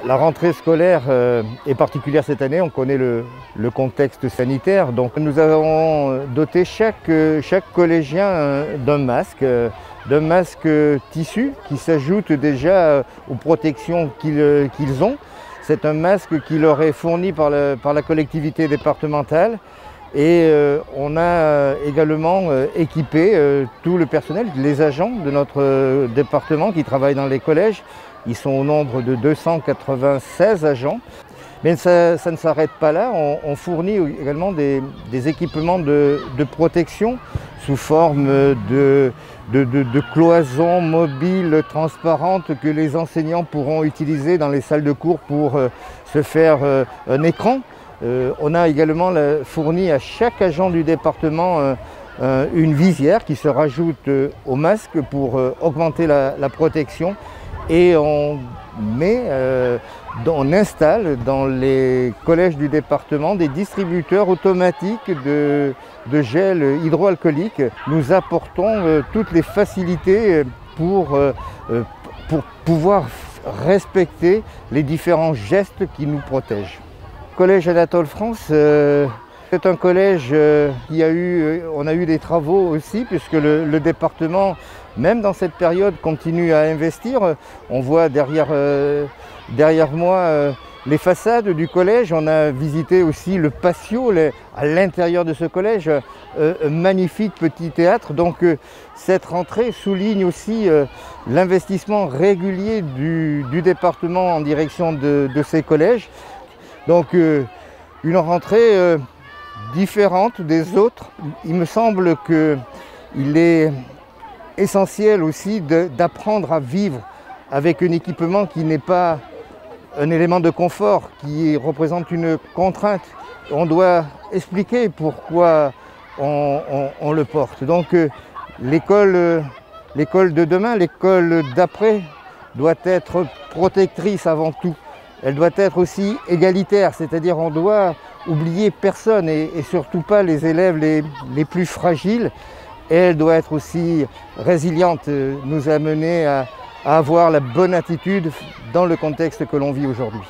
La rentrée scolaire est particulière cette année, on connaît le contexte sanitaire. Donc nous avons doté chaque collégien d'un masque tissu qui s'ajoute déjà aux protections qu'ils ont. C'est un masque qui leur est fourni par la collectivité départementale. Et on a également équipé tout le personnel, les agents de notre département qui travaillent dans les collèges. Ils sont au nombre de 296 agents. Mais ça ne s'arrête pas là, on fournit également des équipements de protection sous forme de cloisons mobiles transparentes que les enseignants pourront utiliser dans les salles de cours pour se faire un écran. On a également fourni à chaque agent du département une visière qui se rajoute au masque pour augmenter la protection. Et on installe dans les collèges du département des distributeurs automatiques de gel hydroalcoolique. Nous apportons toutes les facilités pour pouvoir respecter les différents gestes qui nous protègent. Collège Anatole France, c'est un collège on a eu des travaux aussi puisque le département, même dans cette période, continue à investir. On voit derrière moi les façades du collège. On a visité aussi le patio à l'intérieur de ce collège, un magnifique petit théâtre. Donc cette rentrée souligne aussi l'investissement régulier du département en direction de ces collèges. Donc une rentrée différente des autres. Il me semble qu'il est essentiel aussi d'apprendre à vivre avec un équipement qui n'est pas un élément de confort, qui représente une contrainte. On doit expliquer pourquoi on le porte. Donc l'école de demain, l'école d'après doit être protectrice avant tout. Elle doit être aussi égalitaire, c'est-à-dire on doit oublier personne et surtout pas les élèves les plus fragiles. Et elle doit être aussi résiliente, nous amener à avoir la bonne attitude dans le contexte que l'on vit aujourd'hui.